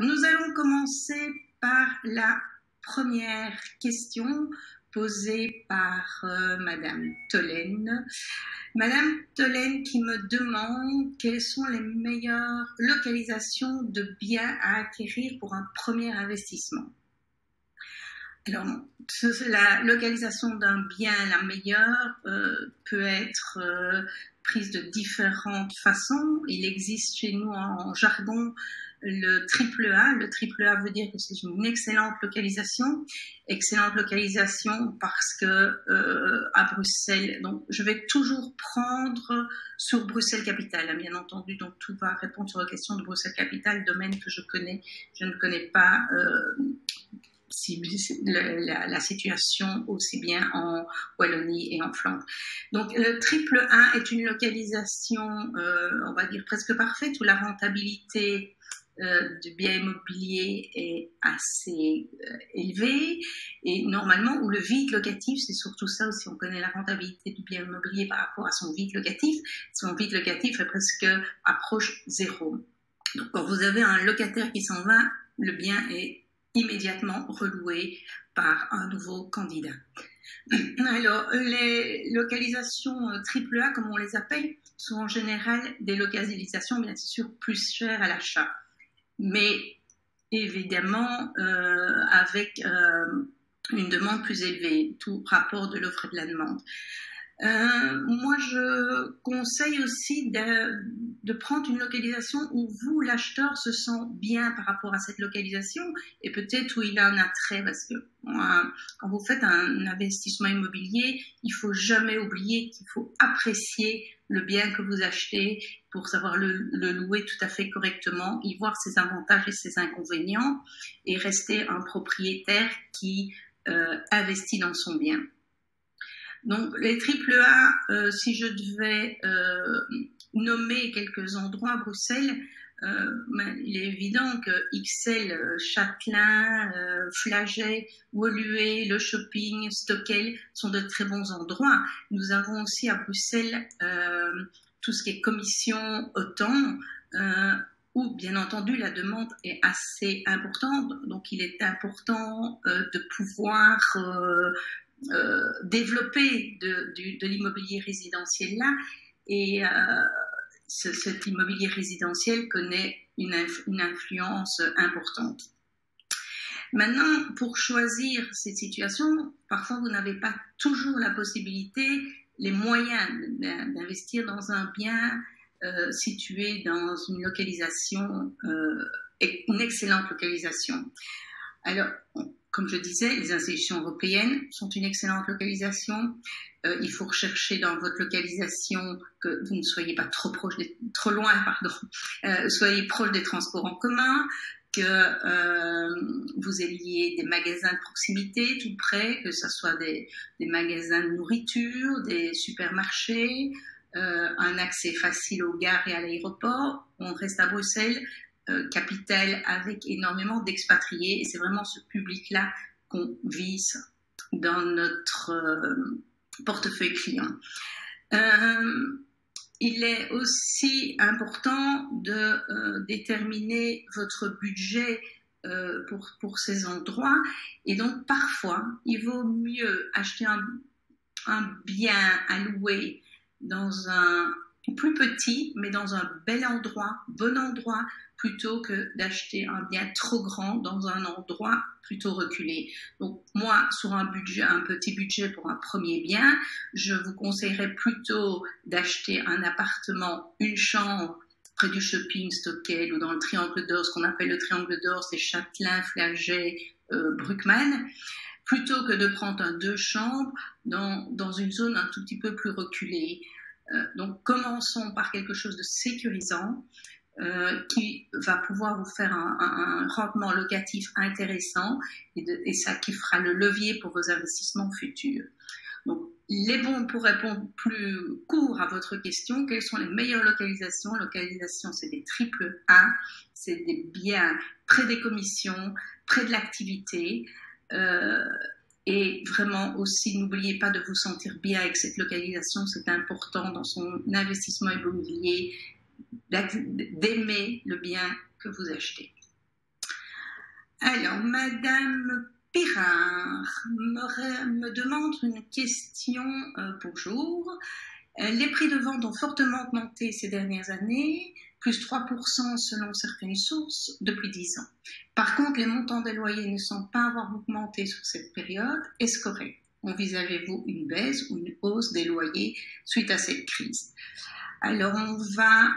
nous allons commencer par la première question posée par Madame Tolène. Madame Tolène qui me demande quelles sont les meilleures localisations de biens à acquérir pour un premier investissement. Alors, la localisation d'un bien, la meilleure, peut être prise de différentes façons. Il existe chez nous en jargon le triple A. Le triple A veut dire que c'est une excellente localisation. Excellente localisation parce que à Bruxelles, donc je vais toujours prendre sur Bruxelles Capitale, hein, bien entendu, donc tout va répondre sur la question de Bruxelles Capitale, domaine que je connais. Je ne connais pas la situation aussi bien en Wallonie et en Flandre. Donc le triple A est une localisation, on va dire presque parfaite, où la rentabilité du bien immobilier est assez élevée et normalement où le vide locatif, c'est surtout ça aussi, on connaît la rentabilité du bien immobilier par rapport à son vide locatif. Son vide locatif est presque approche zéro. Donc quand vous avez un locataire qui s'en va, le bien est immédiatement reloué par un nouveau candidat. Alors, les localisations triple A, comme on les appelle, sont en général des localisations bien sûr plus chères à l'achat, mais évidemment avec une demande plus élevée, tout rapport de l'offre et de la demande. Moi, je conseille aussi de prendre une localisation où vous, l'acheteur, se sent bien par rapport à cette localisation et peut-être où il a un attrait parce que quand vous faites un investissement immobilier, il faut jamais oublier qu'il faut apprécier le bien que vous achetez pour savoir le louer tout à fait correctement, y voir ses avantages et ses inconvénients et rester un propriétaire qui investit dans son bien. Donc, les triple A, si je devais nommer quelques endroits à Bruxelles, il est évident que Ixelles, Châtelain, Flagey, Woluwe, le shopping, Stockel sont de très bons endroits. Nous avons aussi à Bruxelles tout ce qui est commission autant, où bien entendu la demande est assez importante. Donc, il est important de pouvoir développer de l'immobilier résidentiel là et cet immobilier résidentiel connaît une influence importante. Maintenant, pour choisir cette situation, parfois vous n'avez pas toujours la possibilité, les moyens d'investir dans un bien situé dans une localisation, une excellente localisation. Alors, comme je disais, les institutions européennes sont une excellente localisation. Il faut rechercher dans votre localisation que vous ne soyez pas trop loin, soyez proche des transports en commun, que vous ayez des magasins de proximité tout près, que ce soit des magasins de nourriture, des supermarchés, un accès facile aux gares et à l'aéroport. On reste à Bruxelles, capitale avec énormément d'expatriés et c'est vraiment ce public-là qu'on vise dans notre portefeuille client. Il est aussi important de déterminer votre budget pour ces endroits et donc parfois il vaut mieux acheter un bien à louer dans un plus petit mais dans un bel endroit, bon endroit, plutôt que d'acheter un bien trop grand dans un endroit plutôt reculé. Donc moi, sur un petit budget pour un premier bien, je vous conseillerais plutôt d'acheter un appartement, une chambre près du shopping Stockel ou dans le Triangle d'Or, ce qu'on appelle le Triangle d'Or, c'est Châtelain, Flagey, Bruckmann, plutôt que de prendre un 2 chambres dans une zone un tout petit peu plus reculée. Donc commençons par quelque chose de sécurisant, qui va pouvoir vous faire un rendement locatif intéressant et ça qui fera le levier pour vos investissements futurs. Donc, pour répondre plus court à votre question, quelles sont les meilleures localisations? Localisation, c'est des triple A, c'est des biens près des commissions, près de l'activité, et vraiment aussi, n'oubliez pas de vous sentir bien avec cette localisation, c'est important dans son investissement immobilier, d'aimer le bien que vous achetez. Alors, Madame Pirard me demande une question. Bonjour. Les prix de vente ont fortement augmenté ces dernières années, plus 3% selon certaines sources depuis 10 ans. Par contre, les montants des loyers ne semblent pas avoir augmenté sur cette période. Est-ce correct? Envisagez-vous une baisse ou une hausse des loyers suite à cette crise? Alors, on va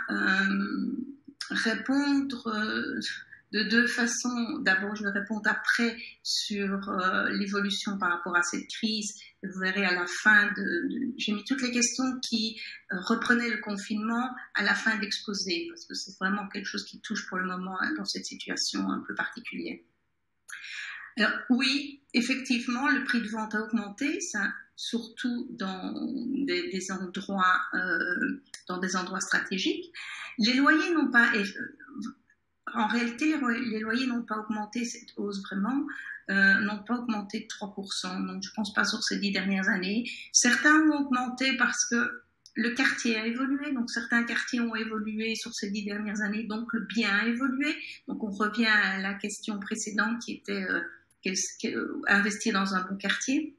répondre de deux façons. D'abord, je vais répondre après sur l'évolution par rapport à cette crise. Vous verrez à la fin j'ai mis toutes les questions qui reprenaient le confinement à la fin de l'exposé, parce que c'est vraiment quelque chose qui touche pour le moment dans cette situation un peu particulière. Alors, oui, effectivement, le prix de vente a augmenté, ça, surtout dans des endroits stratégiques. Les loyers n'ont pas... En réalité, les loyers n'ont pas augmenté, cette hausse vraiment, n'ont pas augmenté de 3%. Donc, je ne pense pas sur ces 10 dernières années. Certains ont augmenté parce que le quartier a évolué. Donc, certains quartiers ont évolué sur ces 10 dernières années. Donc, le bien a évolué. Donc, on revient à la question précédente qui était investir dans un bon quartier.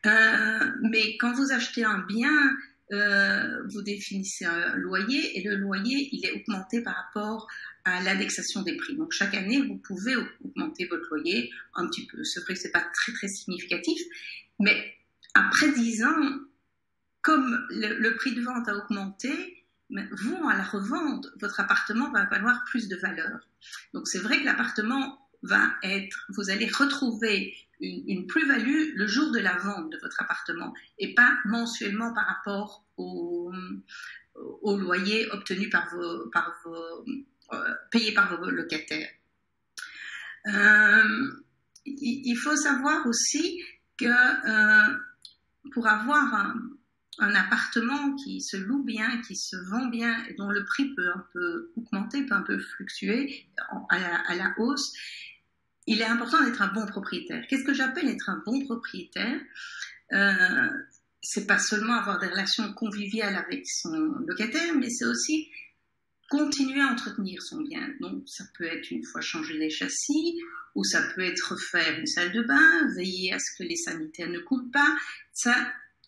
Mais quand vous achetez un bien, vous définissez un loyer et le loyer, il est augmenté par rapport à l'indexation des prix. Donc, chaque année, vous pouvez augmenter votre loyer un petit peu. C'est vrai que c'est pas très, très significatif, mais après 10 ans, comme le prix de vente a augmenté, vous, à la revente, votre appartement va valoir plus de valeur. Donc, c'est vrai que l'appartement vous allez retrouver une plus-value le jour de la vente de votre appartement et pas mensuellement par rapport au loyer obtenu payé par vos locataires. Il faut savoir aussi que pour avoir un appartement qui se loue bien, qui se vend bien, et dont le prix peut un peu augmenter, peut un peu fluctuer à la hausse, il est important d'être un bon propriétaire. Qu'est-ce que j'appelle être un bon propriétaire? C'est pas seulement avoir des relations conviviales avec son locataire, mais c'est aussi continuer à entretenir son bien. Donc, ça peut être une fois changer les châssis, ou ça peut être refaire une salle de bain, veiller à ce que les sanitaires ne coulent pas. Ça,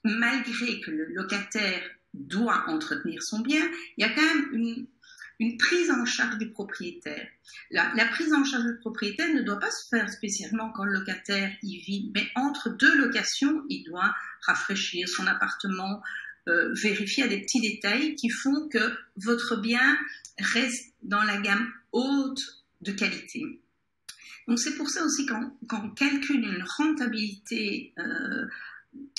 malgré que le locataire doit entretenir son bien, il y a quand même une prise en charge du propriétaire. La prise en charge du propriétaire ne doit pas se faire spécialement quand le locataire y vit, mais entre deux locations, il doit rafraîchir son appartement, vérifier à des petits détails qui font que votre bien reste dans la gamme haute de qualité. Donc c'est pour ça aussi quand on calcule une rentabilité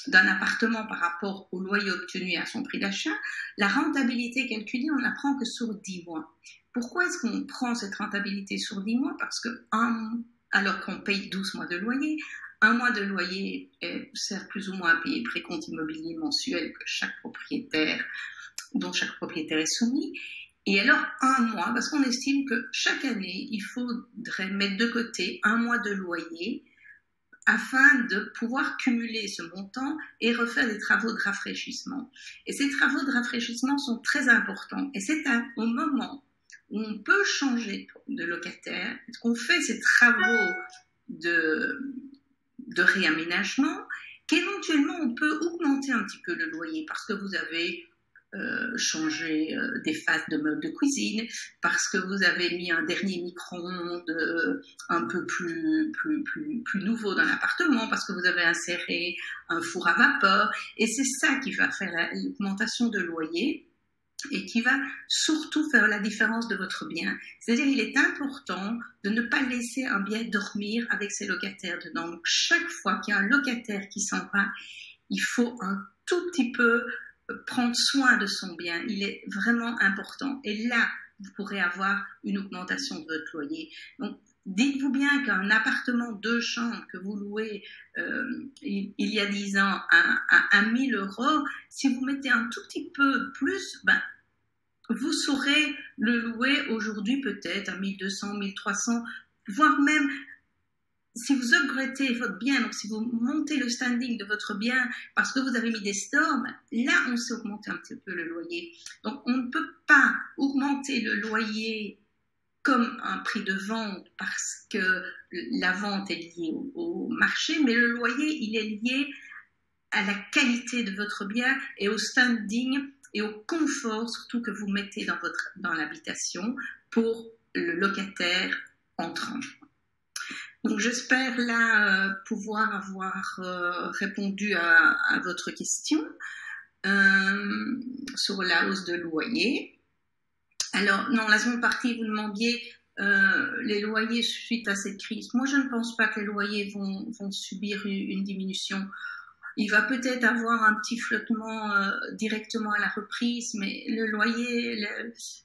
d'un appartement par rapport au loyer obtenu et à son prix d'achat, la rentabilité calculée, on ne la prend que sur 10 mois. Pourquoi est-ce qu'on prend cette rentabilité sur 10 mois? Parce que alors qu'on paye 12 mois de loyer, un mois de loyer sert plus ou moins à payer le précompte immobilier mensuel dont chaque propriétaire est soumis. Et alors, un mois, parce qu'on estime que chaque année, il faudrait mettre de côté un mois de loyer afin de pouvoir cumuler ce montant et refaire des travaux de rafraîchissement. Et ces travaux de rafraîchissement sont très importants. Et c'est au moment où on peut changer de locataire, qu'on fait ces travaux de réaménagement, qu'éventuellement on peut augmenter un petit peu le loyer parce que vous avez changé des phases de meubles de cuisine, parce que vous avez mis un dernier micro-ondes un peu plus nouveau dans l'appartement, parce que vous avez inséré un four à vapeur, et c'est ça qui va faire l'augmentation de loyer et qui va surtout faire la différence de votre bien. C'est-à-dire, il est important de ne pas laisser un bien dormir avec ses locataires dedans. Donc, chaque fois qu'il y a un locataire qui s'en va, il faut un tout petit peu prendre soin de son bien. Il est vraiment important. Et là, vous pourrez avoir une augmentation de votre loyer. Donc, dites-vous bien qu'un appartement 2 chambres que vous louez il y a 10 ans à 1 000 €, si vous mettez un tout petit peu plus, vous saurez le louer aujourd'hui peut-être à 1 200, 1 300, voire même si vous upgradez votre bien, donc si vous montez le standing de votre bien parce que vous avez mis des stores, là on sait augmenter un petit peu le loyer. Donc on ne peut pas augmenter le loyer comme un prix de vente parce que la vente est liée au marché, mais le loyer, il est lié à la qualité de votre bien et au standing et au confort surtout que vous mettez dans l'habitation pour le locataire entrant. Donc j'espère là pouvoir avoir répondu à votre question sur la hausse de loyer. Alors, non, la seconde partie, vous demandiez les loyers suite à cette crise. Moi, je ne pense pas que les loyers vont subir une diminution. Il va peut-être avoir un petit flottement directement à la reprise, mais le loyer,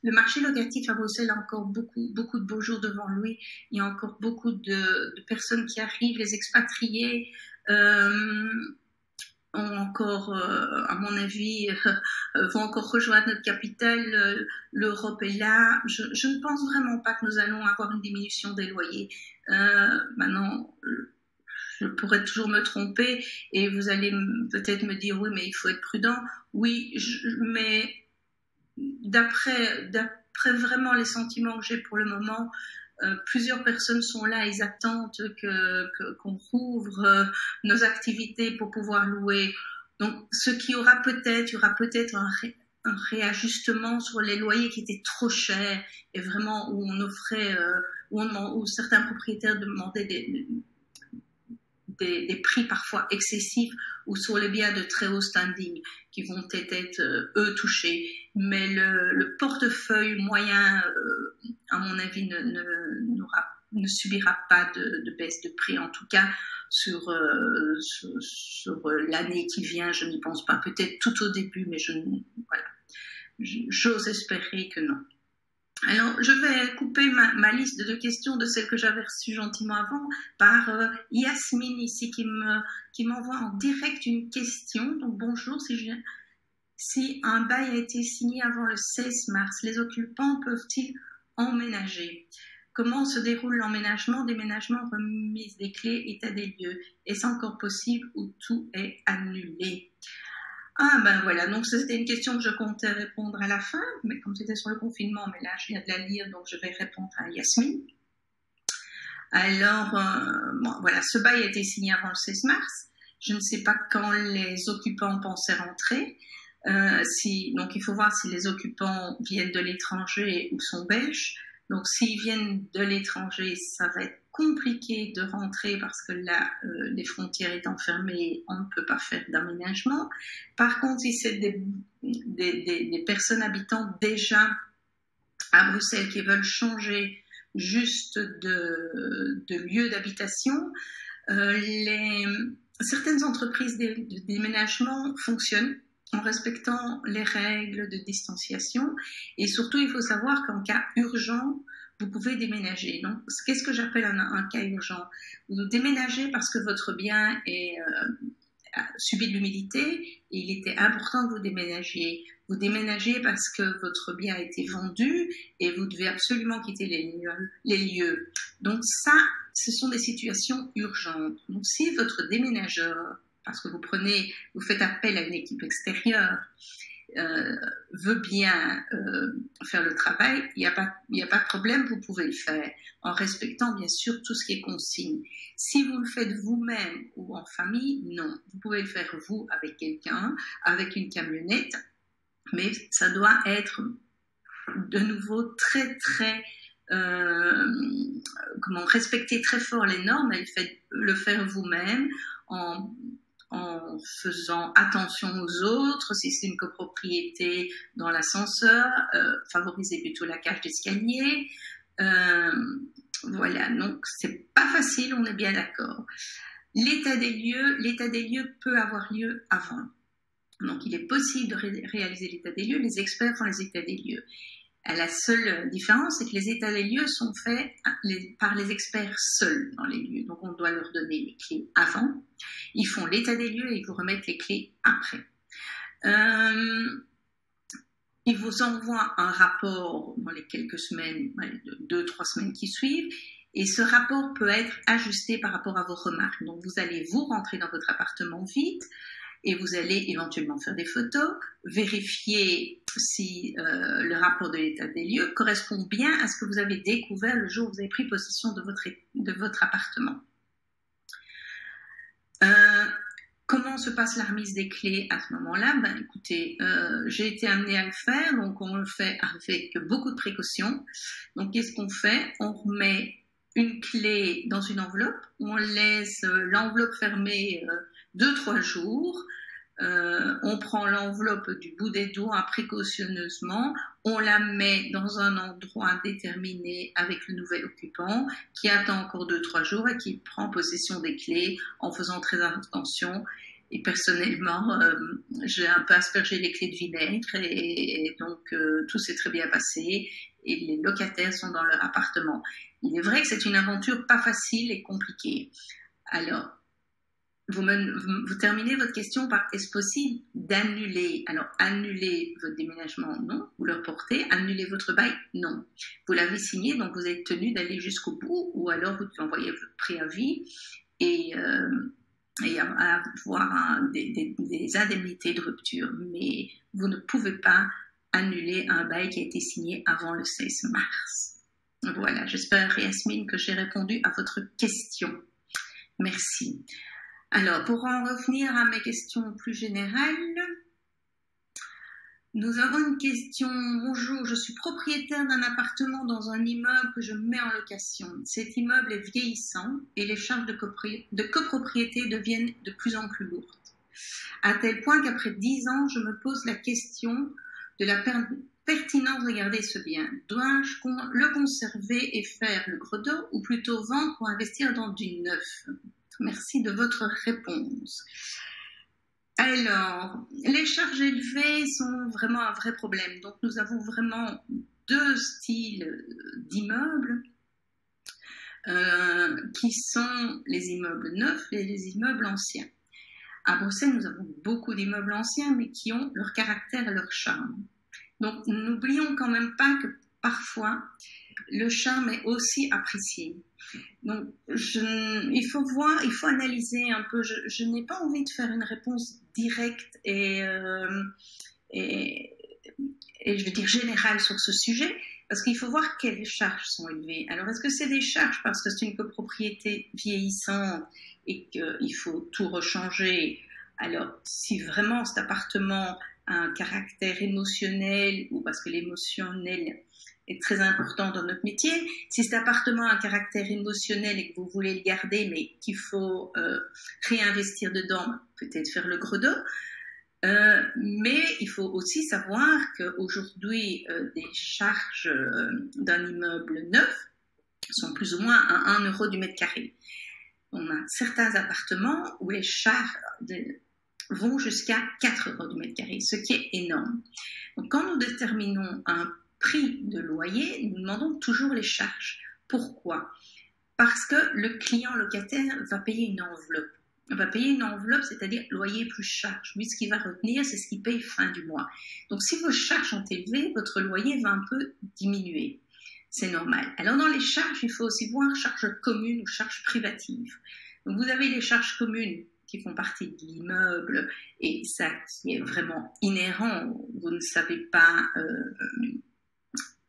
le marché locatif à Bruxelles a encore beaucoup de beaux jours devant lui. Il y a encore beaucoup de personnes qui arrivent, les expatriés ont encore, à mon avis, vont encore rejoindre notre capitale. L'Europe est là. Je ne pense vraiment pas que nous allons avoir une diminution des loyers. Maintenant, je pourrais toujours me tromper et vous allez peut-être me dire oui, mais il faut être prudent. Oui, mais d'après vraiment les sentiments que j'ai pour le moment, plusieurs personnes sont là, ils attendent qu'on rouvre nos activités pour pouvoir louer. Donc, il y aura peut-être un réajustement sur les loyers qui étaient trop chers et vraiment où on offrait, où certains propriétaires demandaient des prix parfois excessifs ou sur les biens de très haut standing qui vont peut-être être eux touchés. Mais le portefeuille moyen, à mon avis, ne subira pas de baisse de prix, en tout cas sur l'année qui vient, je n'y pense pas. Peut-être tout au début, mais j'ose espérer que non. Alors, je vais couper ma liste de questions de celles que j'avais reçues gentiment avant par Yasmine ici qui m'envoie en direct une question. Donc, bonjour, si un bail a été signé avant le 16 mars, les occupants peuvent-ils emménager? Comment se déroule l'emménagement, déménagement, remise des clés, état des lieux? Est-ce encore possible ou tout est annulé? Ah ben voilà, donc c'était une question que je comptais répondre à la fin, mais comme c'était sur le confinement, mais là je viens de la lire, donc je vais répondre à Yasmine. Alors, voilà, ce bail a été signé avant le 16 mars. Je ne sais pas quand les occupants pensaient rentrer. Donc il faut voir si les occupants viennent de l'étranger ou sont belges. Donc s'ils viennent de l'étranger, ça va être compliqué de rentrer parce que là, les frontières étant fermées, on ne peut pas faire d'aménagement. Par contre, si c'est des personnes habitant déjà à Bruxelles qui veulent changer juste de lieu d'habitation, certaines entreprises de déménagement fonctionnent en respectant les règles de distanciation. Et surtout, il faut savoir qu'en cas urgent, vous pouvez déménager. Donc, qu'est-ce que j'appelle un cas urgent? Vous déménagez parce que votre bien a subi de l'humidité et il était important que vous déménagiez. Vous déménagez parce que votre bien a été vendu et vous devez absolument quitter les lieux. Donc ça, ce sont des situations urgentes. Donc si votre déménageur, parce que vous faites appel à une équipe extérieure, veut bien faire le travail, il n'y a pas de problème, vous pouvez le faire, en respectant bien sûr tout ce qui est consigne. Si vous le faites vous-même ou en famille, non. Vous pouvez le faire vous avec quelqu'un, avec une camionnette, mais ça doit être de nouveau très très respecter très fort les normes et le faire vous-même en faisant attention aux autres. Si c'est une copropriété, dans l'ascenseur, favoriser plutôt la cage d'escalier. Voilà, donc c'est pas facile, on est bien d'accord. L'état des lieux peut avoir lieu avant. Donc il est possible de réaliser l'état des lieux, les experts font les états des lieux. La seule différence, c'est que les états des lieux sont faits par les experts seuls dans les lieux. Donc, on doit leur donner les clés avant. Ils font l'état des lieux et ils vous remettent les clés après. Ils vous envoient un rapport dans les quelques semaines, 2-3 semaines qui suivent. Et ce rapport peut être ajusté par rapport à vos remarques. Donc, vous allez vous rentrer dans votre appartement vite. et vous allez éventuellement faire des photos, vérifier si le rapport de l'état des lieux correspond bien à ce que vous avez découvert le jour où vous avez pris possession de votre appartement. Comment se passe la remise des clés à ce moment-là? Ben, écoutez, j'ai été amenée à le faire, donc on le fait avec beaucoup de précautions. Donc, qu'est-ce qu'on fait? On remet une clé dans une enveloppe, on laisse l'enveloppe fermée 2-3 jours, on prend l'enveloppe du bout des doigts précautionneusement, on la met dans un endroit déterminé avec le nouvel occupant qui attend encore 2-3 jours et qui prend possession des clés en faisant très attention. Et personnellement, j'ai un peu aspergé les clés de vinaigre et donc tout s'est très bien passé et les locataires sont dans leur appartement. Il est vrai que c'est une aventure pas facile et compliquée. Alors, vous terminez votre question par est-ce possible d'annuler? Alors, annuler votre déménagement, non. Vous le reportez. Annuler votre bail, non. Vous l'avez signé, donc vous êtes tenu d'aller jusqu'au bout, ou alors vous envoyez votre préavis et avoir des indemnités de rupture. Mais vous ne pouvez pas annuler un bail qui a été signé avant le 16 mars. Voilà, j'espère, Yasmine, que j'ai répondu à votre question. Merci. Alors, pour en revenir à mes questions plus générales, nous avons une question. Bonjour, je suis propriétaire d'un appartement dans un immeuble que je mets en location. Cet immeuble est vieillissant et les charges de copropriété deviennent de plus en plus lourdes. À tel point qu'après 10 ans, je me pose la question de la pertinence de garder ce bien. Dois-je le conserver et faire le gros dos ou plutôt vendre pour investir dans du neuf? Merci de votre réponse. Alors, les charges élevées sont vraiment un vrai problème. Donc, nous avons vraiment 2 styles d'immeubles qui sont les immeubles neufs et les immeubles anciens. À Bruxelles, nous avons beaucoup d'immeubles anciens, mais qui ont leur caractère et leur charme. Donc, n'oublions quand même pas que parfois, le charme est aussi apprécié. Donc, il faut analyser un peu. Je n'ai pas envie de faire une réponse directe et je veux dire générale sur ce sujet, parce qu'il faut voir quelles charges sont élevées. Alors, est-ce que c'est des charges parce que c'est une copropriété vieillissante et qu'il faut tout rechanger? Alors, si vraiment cet appartement a un caractère émotionnel ou parce que l'émotionnel est très important dans notre métier, si cet appartement a un caractère émotionnel et que vous voulez le garder mais qu'il faut réinvestir dedans, peut-être faire le gros dos. Mais il faut aussi savoir qu'aujourd'hui, des charges d'un immeuble neuf sont plus ou moins à 1 € du mètre carré. On a certains appartements où les charges vont jusqu'à 4 € du mètre carré, ce qui est énorme. Donc, quand nous déterminons un prix de loyer, nous demandons toujours les charges. Pourquoi? Parce que le client locataire va payer une enveloppe. On va payer une enveloppe, c'est-à-dire loyer plus charge. Lui, ce qu'il va retenir, c'est ce qu'il paye fin du mois. Donc, si vos charges sont élevées, votre loyer va un peu diminuer. C'est normal. Alors, dans les charges, il faut aussi voir charges communes ou charges privatives. Donc, vous avez les charges communes qui font partie de l'immeuble et ça qui est vraiment inhérent. Vous ne savez pas...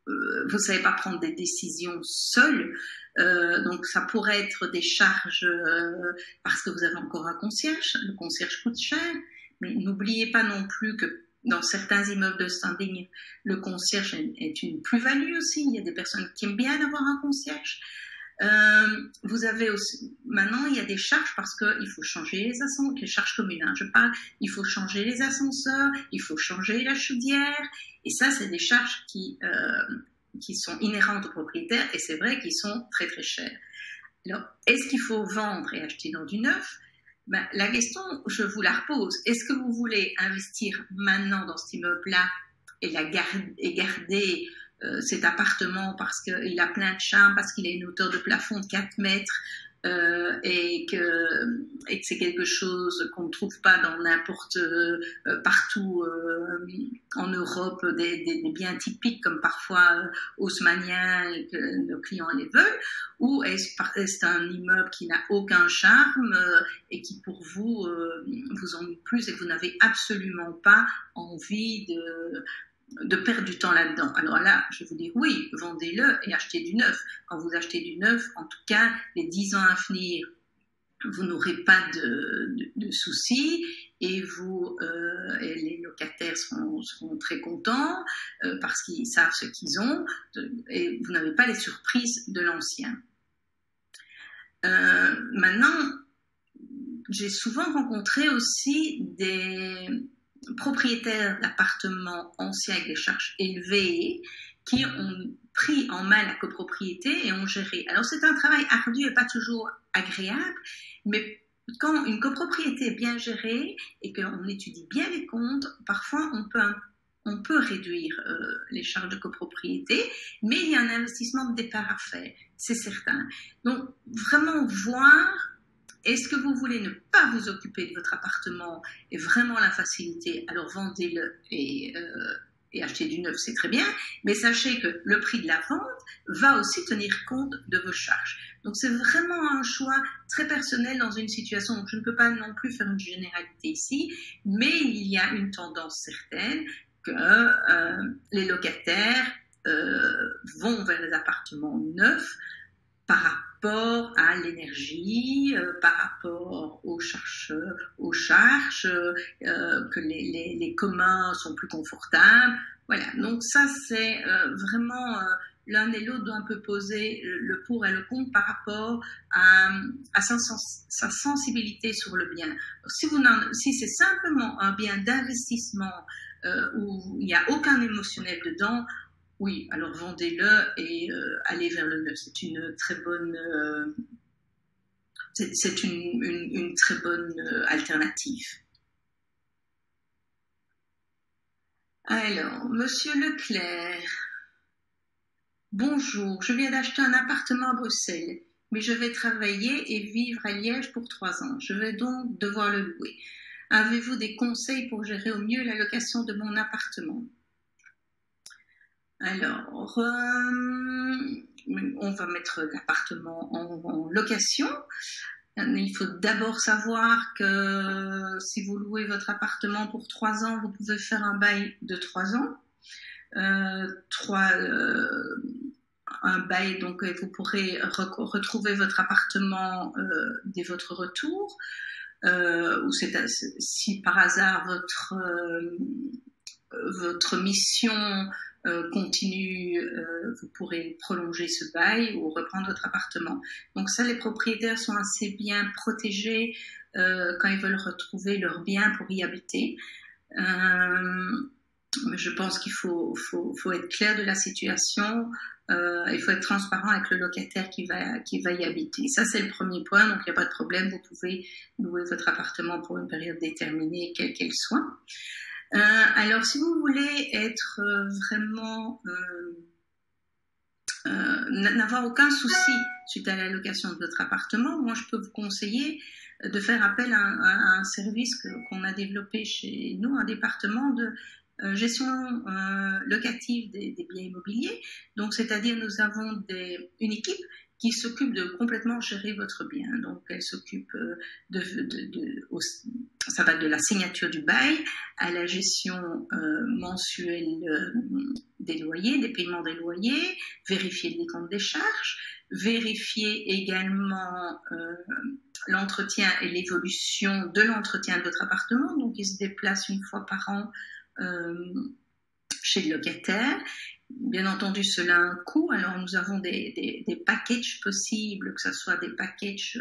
vous ne savez pas prendre des décisions seul, donc ça pourrait être des charges parce que vous avez encore un concierge, le concierge coûte cher, mais n'oubliez pas non plus que dans certains immeubles de standing, le concierge est une plus-value aussi, il y a des personnes qui aiment bien avoir un concierge. Vous avez aussi, maintenant il y a des charges parce qu'il faut changer les ascenseurs, les charges communes, hein, je parle, il faut changer les ascenseurs, il faut changer la chaudière, et ça c'est des charges qui sont inhérentes aux propriétaires et c'est vrai qu'ils sont très très chers. Alors, est-ce qu'il faut vendre et acheter dans du neuf? Ben, la question, je vous la repose. Est-ce que vous voulez investir maintenant dans cet immeuble-là et garder cet appartement parce qu'il a plein de charme, parce qu'il a une hauteur de plafond de 4 mètres, et que c'est quelque chose qu'on ne trouve pas dans n'importe partout en Europe, des biens typiques comme parfois haussmanniens et que nos clients les veulent, ou est-ce un immeuble qui n'a aucun charme et qui pour vous vous ennuie plus et que vous n'avez absolument pas envie de perdre du temps là-dedans. Alors là, je vais vous dire oui, vendez-le et achetez du neuf. Quand vous achetez du neuf, en tout cas, les 10 ans à venir, vous n'aurez pas de soucis et et les locataires seront très contents parce qu'ils savent ce qu'ils ont et vous n'avez pas les surprises de l'ancien. Maintenant, j'ai souvent rencontré aussi des propriétaires d'appartements anciens avec des charges élevées qui ont pris en main la copropriété et ont géré. Alors c'est un travail ardu et pas toujours agréable, mais quand une copropriété est bien gérée et qu'on étudie bien les comptes, parfois on peut réduire les charges de copropriété, mais il y a un investissement de départ à faire, c'est certain. Donc vraiment voir. Est-ce que vous voulez ne pas vous occuper de votre appartement et vraiment la facilité? Alors vendez-le et achetez du neuf, c'est très bien. Mais sachez que le prix de la vente va aussi tenir compte de vos charges. Donc c'est vraiment un choix très personnel dans une situation. Donc je ne peux pas non plus faire une généralité ici, mais il y a une tendance certaine que les locataires vont vers les appartements neufs par rapport à l'énergie, par rapport aux charges, que les communs sont plus confortables. Voilà, donc ça c'est vraiment l'un et l'autre doit un peu poser le pour et le contre par rapport à sa sensibilité sur le bien. Si c'est simplement un bien d'investissement où il n'y a aucun émotionnel dedans, oui, alors vendez-le et allez vers le neuf. C'est une très bonne, c'est une très bonne alternative. Alors, Monsieur Leclerc, bonjour, je viens d'acheter un appartement à Bruxelles, mais je vais travailler et vivre à Liège pour 3 ans. Je vais donc devoir le louer. Avez-vous des conseils pour gérer au mieux la location de mon appartement? Alors, on va mettre l'appartement en location. Il faut d'abord savoir que si vous louez votre appartement pour 3 ans, vous pouvez faire un bail de 3 ans. Un bail, donc vous pourrez retrouver votre appartement dès votre retour. Ou si par hasard votre mission continue, vous pourrez prolonger ce bail ou reprendre votre appartement. Donc ça, les propriétaires sont assez bien protégés quand ils veulent retrouver leur bien pour y habiter. Je pense qu'il faut être clair de la situation. Il faut être transparent avec le locataire qui va y habiter. Ça, c'est le premier point. Donc, il n'y a pas de problème. Vous pouvez louer votre appartement pour une période déterminée, quelle qu'elle soit. Alors, si vous voulez être vraiment n'avoir aucun souci suite à la location de votre appartement, moi, je peux vous conseiller de faire appel à un service qu'on a développé chez nous, un département de gestion locative des biens immobiliers. Donc, c'est-à-dire, nous avons une équipe qui s'occupe de complètement gérer votre bien. Donc, elle s'occupe ça va de la signature du bail à la gestion mensuelle des loyers, des paiements des loyers, vérifier les comptes des charges, vérifier également l'entretien et l'évolution de l'entretien de votre appartement. Donc, il se déplace une fois par an chez le locataire. Bien entendu, cela a un coût. Alors, nous avons des packages possibles, que ce soit des packages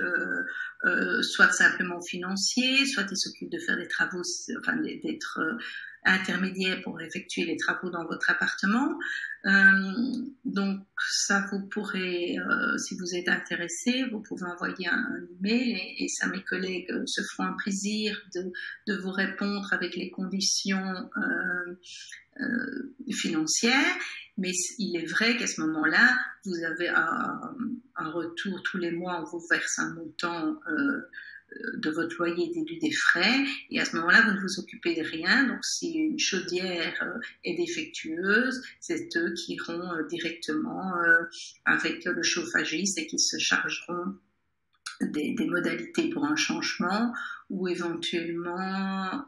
soit simplement financiers, soit ils s'occupent de faire des travaux, enfin d'être intermédiaire pour effectuer les travaux dans votre appartement. Donc, ça, vous pourrez, si vous êtes intéressé, vous pouvez envoyer un email et ça, mes collègues se feront un plaisir de vous répondre avec les conditions financière, mais il est vrai qu'à ce moment-là, vous avez un retour tous les mois, on vous verse un montant de votre loyer déduit des frais, et à ce moment-là, vous ne vous occupez de rien. Donc, si une chaudière est défectueuse, c'est eux qui iront directement avec le chauffagiste et qui se chargeront des modalités pour un changement, ou éventuellement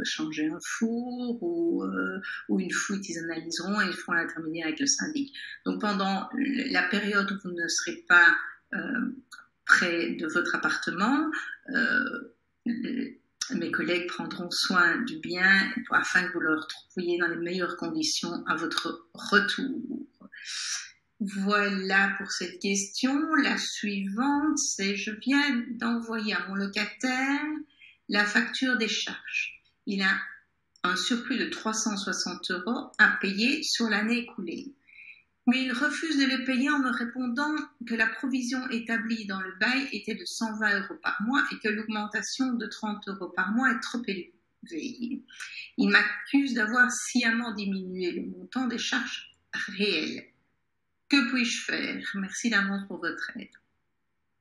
changer un four, ou une fuite, ils analyseront et ils feront l'intermédiaire avec le syndic. Donc pendant la période où vous ne serez pas près de votre appartement, mes collègues prendront soin du bien afin que vous le retrouviez dans les meilleures conditions à votre retour. Voilà pour cette question. La suivante, c'est: je viens d'envoyer à mon locataire la facture des charges. Il a un surplus de 360 € à payer sur l'année écoulée. Mais il refuse de les payer en me répondant que la provision établie dans le bail était de 120 € par mois et que l'augmentation de 30 € par mois est trop élevée. Il m'accuse d'avoir sciemment diminué le montant des charges réelles. Que puis-je faire? Merci d'avance pour votre aide.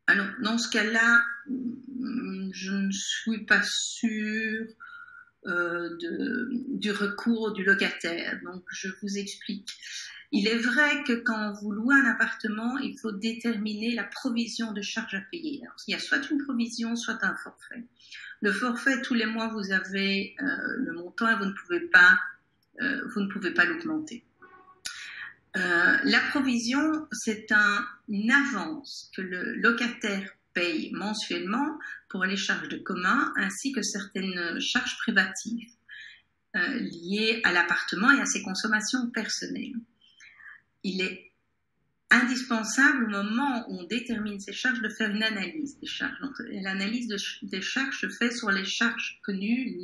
Alors, dans ce cas-là, je ne suis pas sûre du recours du locataire. Donc, je vous explique. Il est vrai que quand vous louez un appartement, il faut déterminer la provision de charges à payer. Alors, il y a soit une provision, soit un forfait. Le forfait, tous les mois, vous avez le montant et vous ne pouvez pas l'augmenter. La provision, c'est une avance que le locataire paye mensuellement pour les charges de commun ainsi que certaines charges privatives liées à l'appartement et à ses consommations personnelles. Il est indispensable au moment où on détermine ces charges de faire une analyse des charges. Donc, l'analyse des charges se fait sur les charges connues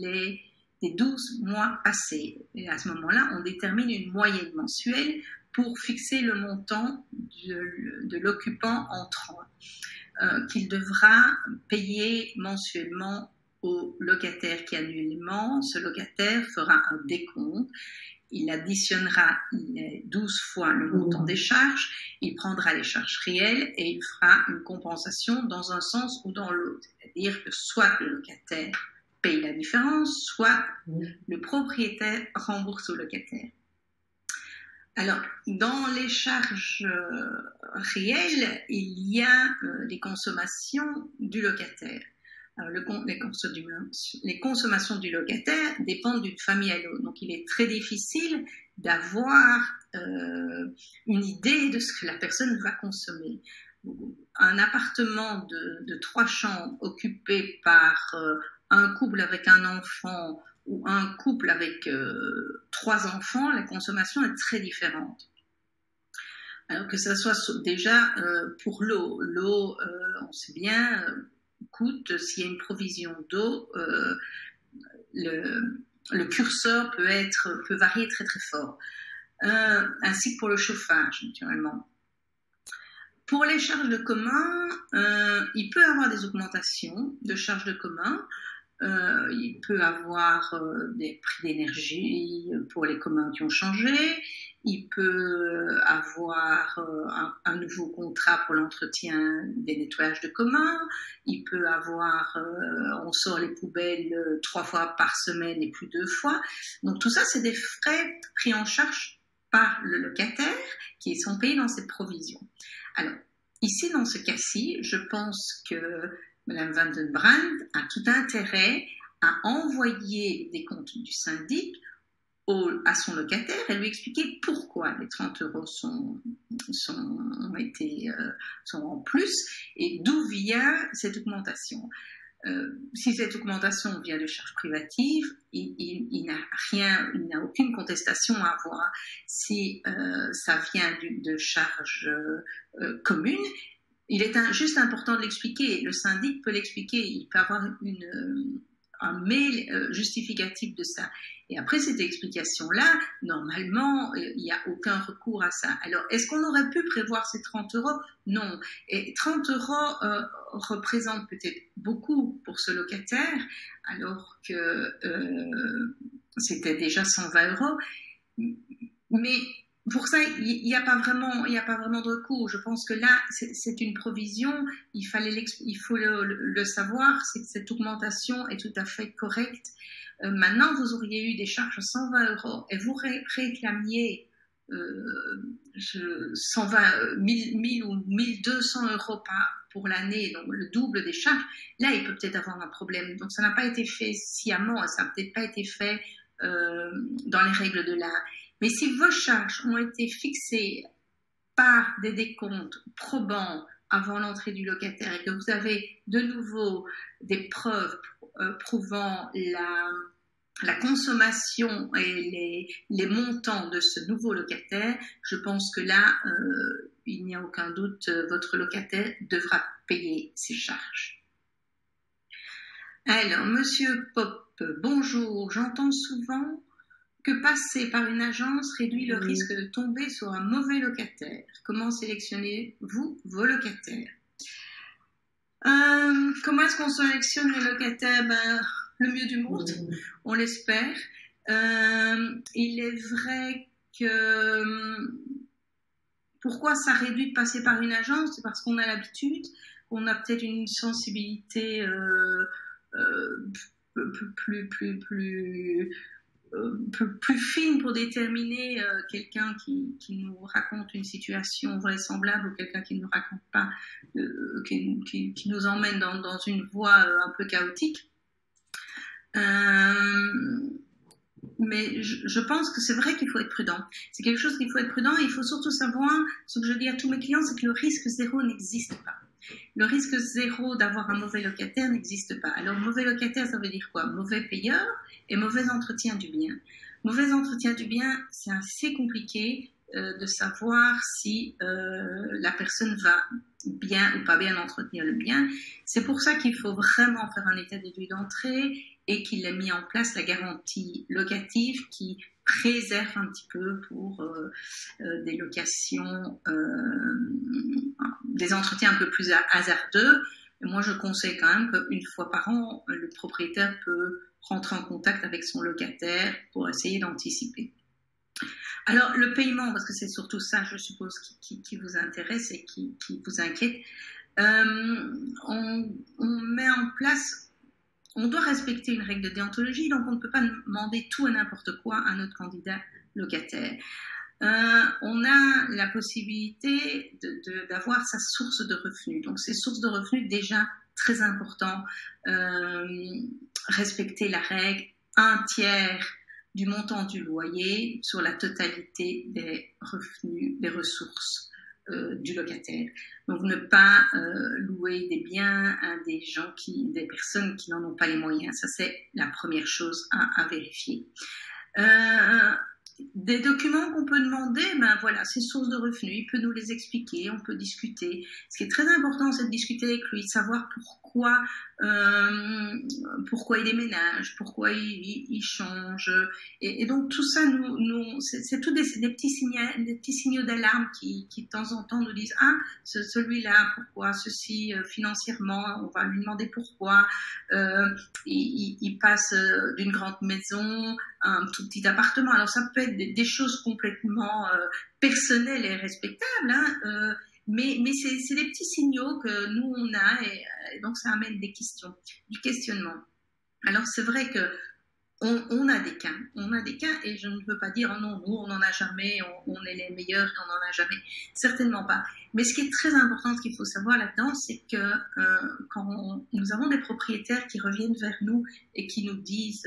des 12 mois passés. Et à ce moment-là, on détermine une moyenne mensuelle pour fixer le montant de l'occupant entrant qu'il devra payer mensuellement au locataire qui annuellement. Ce locataire fera un décompte, il additionnera les 12 fois le montant des charges, il prendra les charges réelles et il fera une compensation dans un sens ou dans l'autre. C'est-à-dire que soit le locataire paye la différence, soit le propriétaire rembourse au locataire. Alors, dans les charges réelles, il y a les consommations du locataire. Alors, les consommations du locataire dépendent d'une famille à l'autre. Donc, il est très difficile d'avoir une idée de ce que la personne va consommer. Un appartement de 3 chambres occupé par un couple avec un enfant ou un couple avec 3 enfants, la consommation est très différente. Alors que ça soit déjà pour l'eau. L'eau, on sait bien, coûte, s'il y a une provision d'eau, le curseur peut varier très très fort. Ainsi que pour le chauffage, naturellement. Pour les charges de commun, il peut y avoir des augmentations de charges de commun. Il peut avoir des prix d'énergie pour les communs qui ont changé. Il peut avoir un nouveau contrat pour l'entretien des nettoyages de communs. Il peut avoir, on sort les poubelles 3 fois par semaine et plus 2 fois. Donc tout ça, c'est des frais pris en charge par le locataire qui sont payés dans cette provision. Alors, ici, dans ce cas-ci, je pense que Madame Van den Brand a tout intérêt à envoyer des comptes du syndic à son locataire et lui expliquer pourquoi les 30 € sont en plus et d'où vient cette augmentation. Si cette augmentation vient de charges privatives, il n'a aucune contestation à avoir. Si ça vient de charges communes, il est juste important de l'expliquer. Le syndic peut l'expliquer. Il peut avoir un mail justificatif de ça. Et après cette explication-là, normalement, il n'y a aucun recours à ça. Alors, est-ce qu'on aurait pu prévoir ces 30 €? Non. Et 30 € représentent peut-être beaucoup pour ce locataire, alors que c'était déjà 120 €. mais pour ça, il n'y a pas vraiment de recours. Je pense que là, c'est une provision. Il faut le savoir, c'est que cette augmentation est tout à fait correcte. Maintenant, vous auriez eu des charges de 120 € et vous réclamiez 120, 1000 ou 1200 € pour l'année, donc le double des charges. Là, il peut peut-être avoir un problème. Donc, ça n'a pas été fait sciemment, ça n'a peut-être pas été fait dans les règles de l'art. Mais si vos charges ont été fixées par des décomptes probants avant l'entrée du locataire et que vous avez de nouveau des preuves prouvant la consommation et les montants de ce nouveau locataire, je pense que là, il n'y a aucun doute, votre locataire devra payer ses charges. Alors, Monsieur Pop, bonjour, j'entends souvent que passer par une agence réduit le risque de tomber sur un mauvais locataire. Comment sélectionnez-vous vos locataires? Comment est-ce qu'on sélectionne les locataires? Le mieux du monde, on l'espère. Il est vrai que pourquoi ça réduit de passer par une agence? C'est parce qu'on a l'habitude, on a peut-être une sensibilité plus fine pour déterminer quelqu'un qui nous raconte une situation vraisemblable ou quelqu'un qui ne nous raconte pas, qui nous emmène dans une voie un peu chaotique. Mais je pense que c'est vrai qu'il faut être prudent. C'est quelque chose qu'il faut être prudent et il faut surtout savoir, ce que je dis à tous mes clients, c'est que le risque zéro n'existe pas. Le risque zéro d'avoir un mauvais locataire n'existe pas. Alors, mauvais locataire, ça veut dire quoi? Mauvais payeur et mauvais entretien du bien. Mauvais entretien du bien, c'est assez compliqué de savoir si la personne va bien ou pas bien entretenir le bien. C'est pour ça qu'il faut vraiment faire un état des lieux d'entrée et qu'il a mis en place la garantie locative qui préserve un petit peu pour des locations, des entretiens un peu plus hasardeux. Et moi, je conseille quand même qu'une fois par an, le propriétaire peut rentrer en contact avec son locataire pour essayer d'anticiper. Alors, le paiement, parce que c'est surtout ça, je suppose, qui vous intéresse et qui vous inquiète, on met en place, on doit respecter une règle de déontologie, donc on ne peut pas demander tout et n'importe quoi à notre candidat locataire. On a la possibilité d'avoir sa source de revenus. Donc, ces sources de revenus, déjà, très important, respecter la règle, 1/3 du montant du loyer sur la totalité des revenus, des ressources du locataire. Donc, ne pas louer des biens à des personnes qui n'en ont pas les moyens. Ça, c'est la première chose à vérifier. Des documents qu'on peut demander, voilà, ces sources de revenus, il peut nous les expliquer, on peut discuter. Ce qui est très important, c'est de discuter avec lui, de savoir pourquoi il déménage, pourquoi il change. Et donc tout ça, c'est tout des petits signaux d'alarme qui de temps en temps nous disent celui-là, pourquoi ceci financièrement, on va lui demander pourquoi. Il passe d'une grande maison à un tout petit appartement. Alors ça peut être des choses complètement personnelles et respectables, mais c'est des petits signaux que nous on a et donc ça amène du questionnement. Alors c'est vrai que on a des cas et je ne veux pas dire non, nous on n'en a jamais, on est les meilleurs et on n'en a jamais, certainement pas. Mais ce qui est très important, ce qu'il faut savoir là-dedans, c'est que quand nous avons des propriétaires qui reviennent vers nous et qui nous disent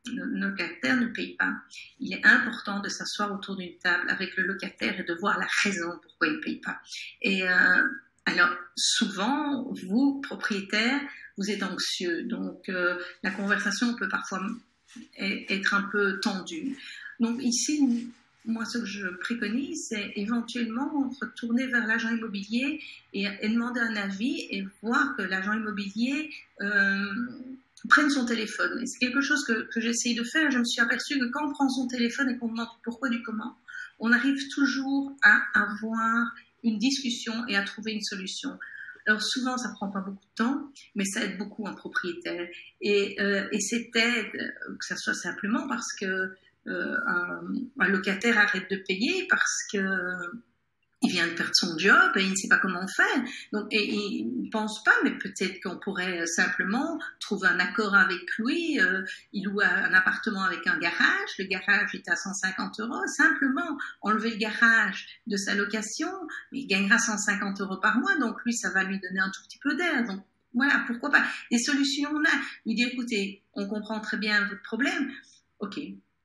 nos locataires ne payent pas, il est important de s'asseoir autour d'une table avec le locataire et de voir la raison pourquoi il ne paye pas. Et alors, souvent, vous, propriétaire, vous êtes anxieux, donc la conversation peut parfois être un peu tendue. Donc ici, moi, ce que je préconise, c'est éventuellement retourner vers l'agent immobilier et demander un avis et voir que l'agent immobilier prenne son téléphone. Et c'est quelque chose que j'essaye de faire. Je me suis aperçue que quand on prend son téléphone et qu'on demande pourquoi du comment, on arrive toujours à avoir une discussion et à trouver une solution. Alors souvent, ça prend pas beaucoup de temps, mais ça aide beaucoup un propriétaire. Et cette aide, que ça soit simplement parce que un locataire arrête de payer parce que il vient de perdre son job et il ne sait pas comment faire. Donc, et il ne pense pas, mais peut-être qu'on pourrait simplement trouver un accord avec lui. Il loue un appartement avec un garage. Le garage est à 150 €. Simplement enlever le garage de sa location. Il gagnera 150 € par mois. Donc, lui, ça va lui donner un tout petit peu d'air. Donc, voilà, pourquoi pas. Des solutions, on a. Lui dire, écoutez, on comprend très bien votre problème. OK,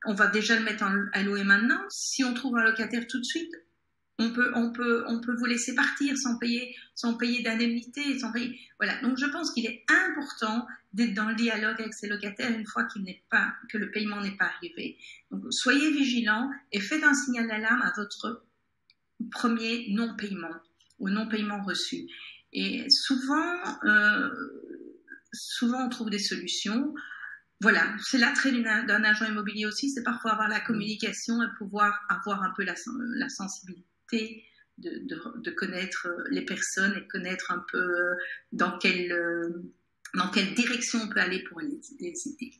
on va déjà le mettre à louer maintenant. Si on trouve un locataire tout de suite, on peut vous laisser partir sans payer d'indemnité, sans payer. Voilà. Donc, je pense qu'il est important d'être dans le dialogue avec ses locataires une fois que le paiement n'est pas arrivé. Donc, soyez vigilants et faites un signal d'alarme à votre premier non-paiement ou non-paiement reçu. Et souvent, on trouve des solutions. Voilà, c'est l'attrait d'un agent immobilier aussi, c'est parfois avoir la communication et pouvoir avoir un peu la sensibilité de connaître les personnes et connaître un peu dans quelle direction on peut aller pour les aider.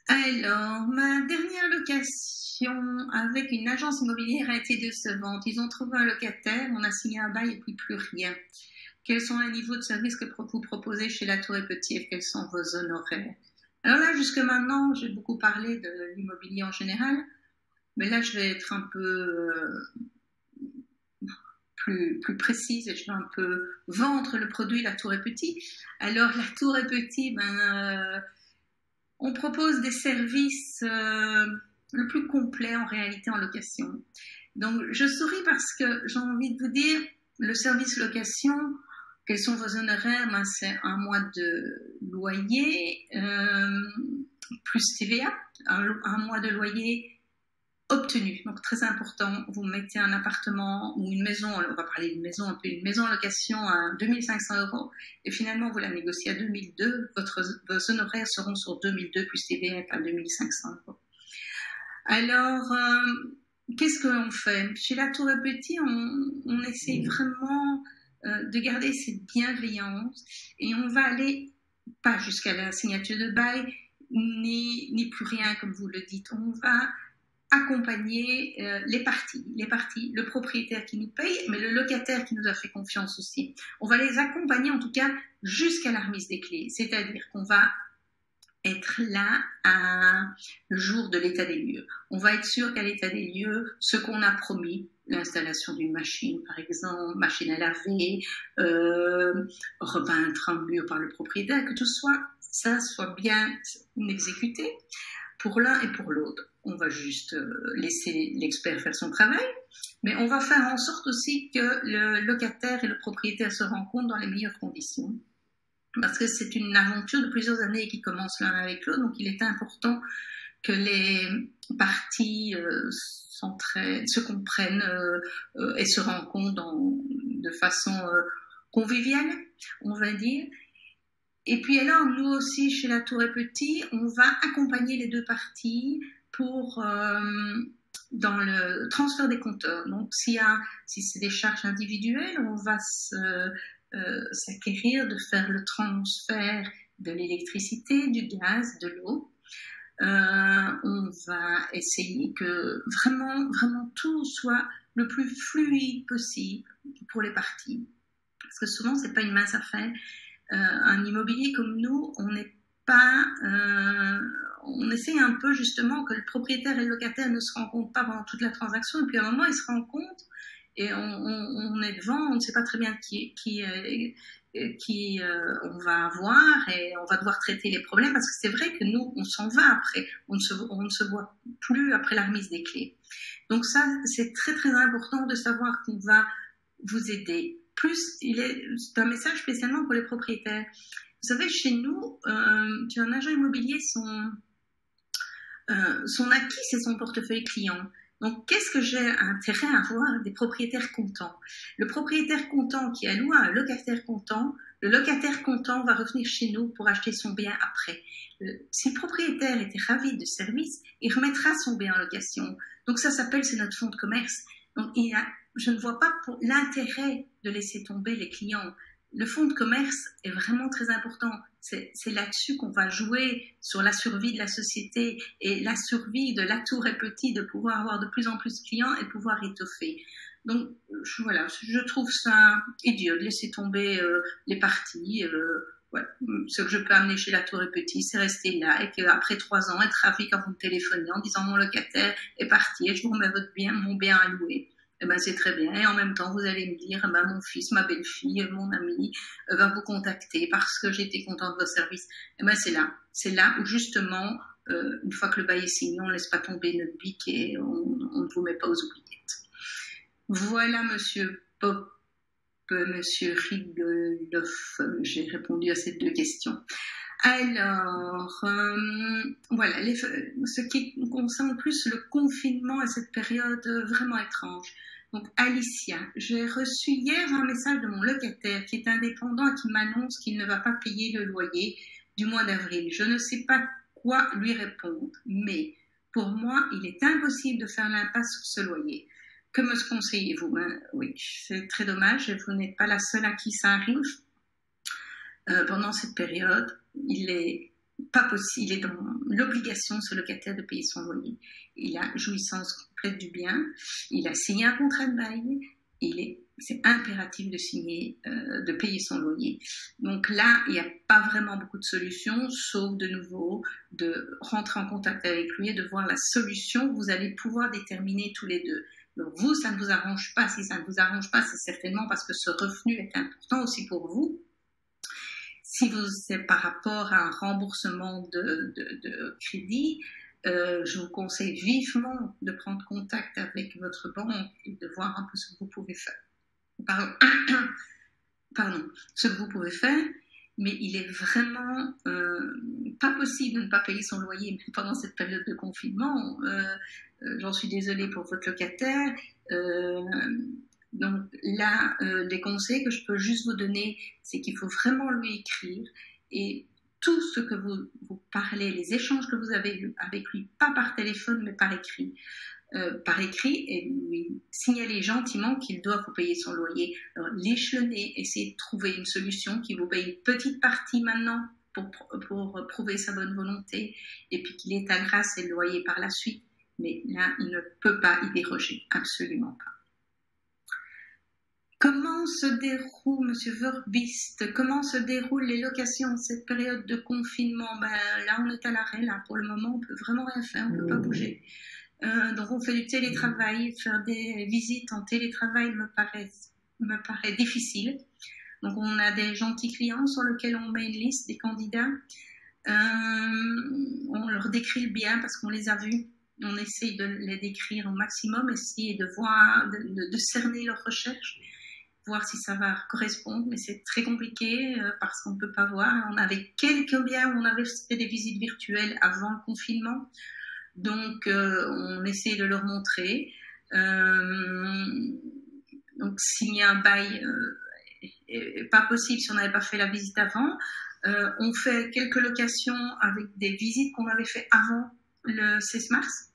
Alors, ma dernière location avec une agence immobilière a été décevante. Ils ont trouvé un locataire, on a signé un bail et puis plus rien. Quels sont les niveaux de service que vous proposez chez La Tour et Petit et quels sont vos honoraires? Alors là, jusque maintenant, j'ai beaucoup parlé de l'immobilier en général. Mais là, je vais être un peu plus précise et je vais un peu vendre le produit La Tour et Petit. Alors, La Tour et Petit, on propose des services le plus complets en réalité en location. Donc, je souris parce que j'ai envie de vous dire, le service location, quels sont vos honoraires? C'est un mois de loyer plus TVA, un mois de loyer obtenu. Donc, très important, vous mettez un appartement ou une maison, on va parler d'une maison, une maison en location à 2500 € et finalement, vous la négociez à 2002, vos honoraires seront sur 2002 plus TVA à 2500 €. Alors, qu'est-ce qu'on fait? Chez La Tour et Petit, on essaie vraiment de garder cette bienveillance et on va aller pas jusqu'à la signature de bail ni plus rien comme vous le dites. On va accompagner les parties, le propriétaire qui nous paye, mais le locataire qui nous a fait confiance aussi. On va les accompagner en tout cas jusqu'à la remise des clés, c'est-à-dire qu'on va être là le jour de l'état des lieux. On va être sûr qu'à l'état des lieux, ce qu'on a promis, l'installation d'une machine, par exemple, machine à laver, repeindre un mur par le propriétaire, que tout ça soit bien exécuté pour l'un et pour l'autre. On va juste laisser l'expert faire son travail, mais on va faire en sorte aussi que le locataire et le propriétaire se rencontrent dans les meilleures conditions. Parce que c'est une aventure de plusieurs années qui commence l'un avec l'autre, donc il est important que les parties se comprennent et se rencontrent de façon conviviale, on va dire. Et puis alors, nous aussi, chez La Tour et Petit, on va accompagner les deux parties dans le transfert des compteurs. Donc, si c'est des charges individuelles, on va s'acquérir de faire le transfert de l'électricité, du gaz, de l'eau. On va essayer que vraiment, vraiment tout soit le plus fluide possible pour les parties. Parce que souvent, c'est pas une mince affaire. Un immobilier comme nous, on n'est pas... on essaie un peu justement que le propriétaire et le locataire ne se rencontrent pas pendant toute la transaction, et puis à un moment, ils se rencontrent, et on est devant, on ne sait pas très bien qui on va avoir, et on va devoir traiter les problèmes, parce que c'est vrai que nous, on s'en va après, on ne se voit plus après la remise des clés. Donc ça, c'est très très important de savoir qu'on va vous aider. Plus, c'est un message spécialement pour les propriétaires. Vous savez, chez nous, un agent immobilier, son acquis, c'est son portefeuille client. Donc, qu'est-ce que j'ai intérêt à avoir? Des propriétaires contents. Le propriétaire content qui a loué un locataire content, le locataire content va revenir chez nous pour acheter son bien après. Si le propriétaire était ravi de service, il remettra son bien en location. Donc, ça s'appelle, c'est notre fonds de commerce. Donc, je ne vois pas l'intérêt de laisser tomber les clients. le fonds de commerce est vraiment très important. C'est là-dessus qu'on va jouer sur la survie de la société et la survie de la tour est petit, de pouvoir avoir de plus en plus de clients et pouvoir étoffer. Donc voilà, je trouve ça idiot de laisser tomber les parties. Ouais. Ce que je peux amener chez la tour est petit, c'est rester là et qu'après 3 ans, être ravi quand vous me téléphonez en disant mon locataire est parti et je vous remets mon bien à louer. Eh ben, c'est très bien. Et en même temps, vous allez me dire, ben, mon fils, ma belle-fille, mon ami va vous contacter parce que j'étais contente de vos services. Eh ben, c'est là où justement, une fois que le bail est signé, on ne laisse pas tomber notre bique et on ne vous met pas aux oubliettes. Voilà, monsieur Pop, monsieur Rigoloff, j'ai répondu à ces 2 questions. Alors, voilà, ce qui concerne plus le confinement et cette période vraiment étrange. Donc, Alicia, j'ai reçu hier un message de mon locataire qui est indépendant et qui m'annonce qu'il ne va pas payer le loyer du mois d'avril. Je ne sais pas quoi lui répondre, mais pour moi, il est impossible de faire l'impasse sur ce loyer. Que me conseillez-vous? Oui, c'est très dommage et vous n'êtes pas la seule à qui ça arrive. Pendant cette période, il est pas possible, il est dans l'obligation, ce locataire, de payer son loyer. Il a jouissance complète du bien, il a signé un contrat de bail, c'est impératif de payer son loyer. Donc là, il n'y a pas vraiment beaucoup de solutions, sauf de nouveau de rentrer en contact avec lui et de voir la solution que vous allez pouvoir déterminer tous les deux. Donc vous, ça ne vous arrange pas. Si ça ne vous arrange pas, c'est certainement parce que ce revenu est important aussi pour vous. Si c'est par rapport à un remboursement de crédit, je vous conseille vivement de prendre contact avec votre banque et de voir un peu ce que vous pouvez faire. Pardon, ce que vous pouvez faire, mais il est vraiment pas possible de ne pas payer son loyer pendant cette période de confinement. J'en suis désolée pour votre locataire. Donc là, les conseils que je peux juste vous donner, c'est qu'il faut vraiment lui écrire et tout ce que vous parlez, les échanges que vous avez eus avec lui, pas par téléphone mais par écrit, et lui signaler gentiment qu'il doit vous payer son loyer. Alors l'échelonner, essayer de trouver une solution qui vous paye une petite partie maintenant pour prouver sa bonne volonté et puis qu'il est à grâce et le loyer par la suite. Mais là, il ne peut pas y déroger, absolument pas. Comment se déroule, monsieur Verbist, comment se déroulent les locations en cette période de confinement? Là, on est à l'arrêt, là, pour le moment, on peut vraiment rien faire, on peut pas bouger. Donc, on fait du télétravail, faire des visites en télétravail me paraît difficile. Donc, on a des gentils clients sur lesquels on met une liste des candidats. On leur décrit le bien parce qu'on les a vus. On essaye de les décrire au maximum, essayer de voir, de cerner leurs recherches, voir si ça va correspondre, mais c'est très compliqué parce qu'on ne peut pas voir. On avait quelques biens où on avait fait des visites virtuelles avant le confinement, donc on essaye de leur montrer. Donc signer un bail n'est pas possible si on n'avait pas fait la visite avant. On fait quelques locations avec des visites qu'on avait fait avant le 16 mars.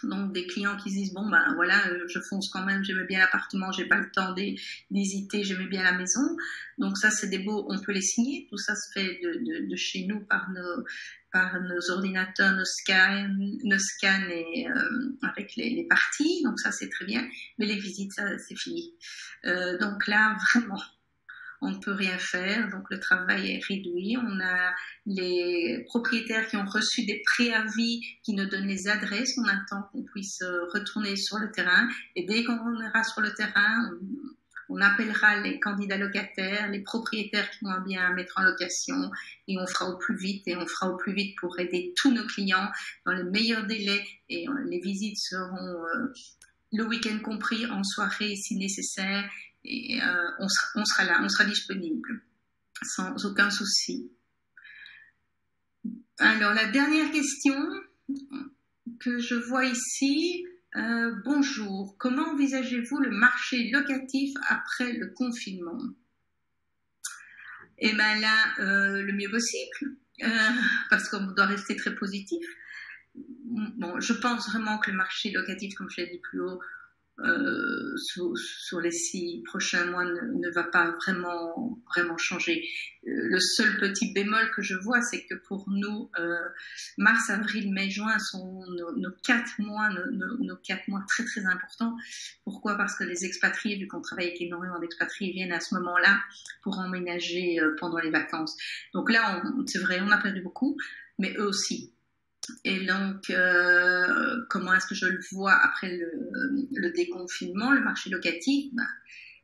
Donc des clients qui se disent bon voilà, je fonce quand même, j'aimais bien l'appartement, j'ai pas le temps d'hésiter, j'aimais bien la maison. Donc ça c'est des beaux, on peut les signer. Tout ça se fait de chez nous par nos ordinateurs, nos scans et avec les parties. Donc ça c'est très bien. Mais les visites, ça c'est fini. Donc là vraiment, on ne peut rien faire, donc le travail est réduit. On a les propriétaires qui ont reçu des préavis qui nous donnent les adresses. On attend qu'on puisse retourner sur le terrain. Et dès qu'on ira sur le terrain, on appellera les candidats locataires, les propriétaires qui ont un bien à mettre en location et on fera au plus vite. Et on fera au plus vite pour aider tous nos clients dans les meilleurs délais. Et les visites seront le week-end compris, en soirée si nécessaire. Et on sera là, on sera disponible, sans aucun souci. Alors, la dernière question que je vois ici, bonjour, comment envisagez-vous le marché locatif après le confinement? Eh bien là, le mieux possible, parce qu'on doit rester très positif. Bon, je pense vraiment que le marché locatif, comme je l'ai dit plus haut, sur les 6 prochains mois ne va pas vraiment changer. Le seul petit bémol que je vois, c'est que pour nous, mars, avril, mai, juin sont nos 4 mois, nos 4 mois très très importants. Pourquoi? Parce que les expatriés, vu qu'on travaille avec énormément d'expatriés, viennent à ce moment-là pour emménager pendant les vacances. Donc là, c'est vrai, on a perdu beaucoup, mais eux aussi. Et donc, comment est-ce que je le vois après le déconfinement, le marché locatif? Ben,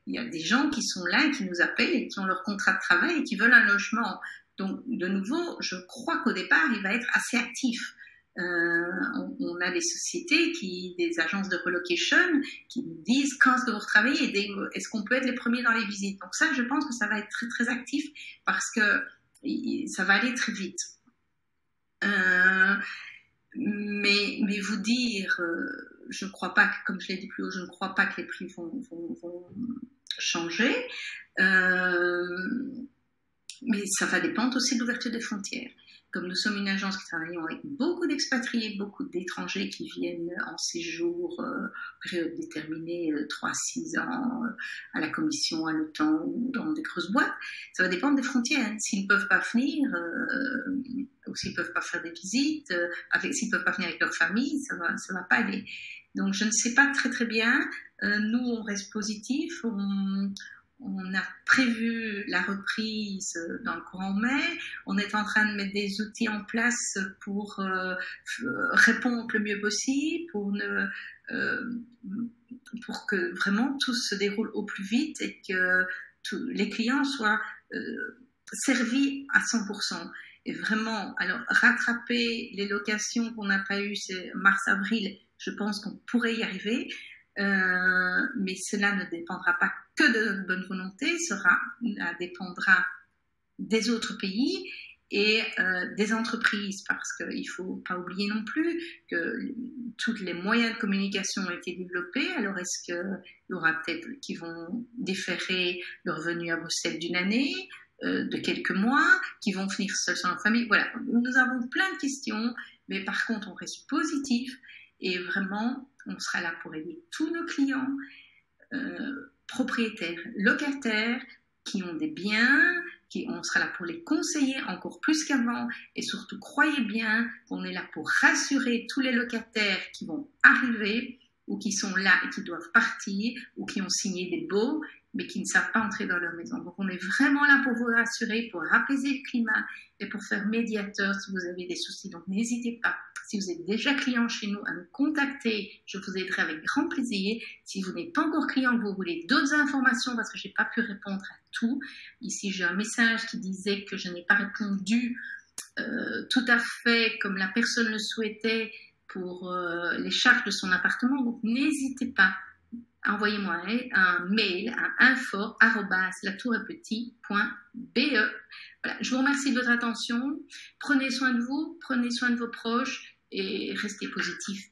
il y a des gens qui sont là, qui nous appellent et qui ont leur contrat de travail et qui veulent un logement. Donc, de nouveau, je crois qu'au départ, il va être assez actif. On a des sociétés, des agences de relocation qui nous disent quand est-ce que vous retravaillez, est-ce qu'on peut être les premiers dans les visites. Donc ça, je pense que ça va être très, très actif parce que ça va aller très vite. Mais vous dire, je ne crois pas, comme je l'ai dit plus haut, je ne crois pas que les prix vont changer. Mais ça va dépendre aussi de l'ouverture des frontières. Comme nous sommes une agence qui travaille avec beaucoup d'expatriés, beaucoup d'étrangers qui viennent en séjour, période déterminée, 3-6 ans, à la commission, à l'OTAN ou dans des grosses boîtes, ça va dépendre des frontières. S'ils ne peuvent pas venir, ou s'ils ne peuvent pas faire des visites, s'ils ne peuvent pas venir avec leur famille, ça va pas aller. Donc je ne sais pas très très bien. Nous, on reste positif. On a prévu la reprise dans le courant mai. On est en train de mettre des outils en place pour répondre le mieux possible, pour que vraiment tout se déroule au plus vite et que les clients soient servis à 100%. Et vraiment, alors rattraper les locations qu'on n'a pas eues, c'est mars-avril, je pense qu'on pourrait y arriver. Mais cela ne dépendra pas que de notre bonne volonté, ça dépendra des autres pays et des entreprises, parce qu'il ne faut pas oublier non plus que tous les moyens de communication ont été développés. Alors est-ce qu'il y aura peut-être qui vont déférer leur venue à Bruxelles d'une année, de quelques mois, qui vont finir seuls sans leur famille? Voilà, nous avons plein de questions, mais par contre on reste positif et vraiment on sera là pour aider tous nos clients, propriétaires, locataires, qui ont des biens, on sera là pour les conseiller encore plus qu'avant. Et surtout, croyez bien qu'on est là pour rassurer tous les locataires qui vont arriver ou qui sont là et qui doivent partir ou qui ont signé des baux mais qui ne savent pas entrer dans leur maison. Donc on est vraiment là pour vous rassurer, pour apaiser le climat et pour faire médiateur si vous avez des soucis. Donc n'hésitez pas, si vous êtes déjà client chez nous, à nous contacter. Je vous aiderai avec grand plaisir. Si vous n'êtes pas encore client, que vous voulez d'autres informations parce que je n'ai pas pu répondre à tout. Ici j'ai un message qui disait que je n'ai pas répondu tout à fait comme la personne le souhaitait pour les charges de son appartement. Donc n'hésitez pas. Envoyez-moi un mail à info@latourestpetit.be. Voilà, je vous remercie de votre attention. Prenez soin de vous, prenez soin de vos proches et restez positifs.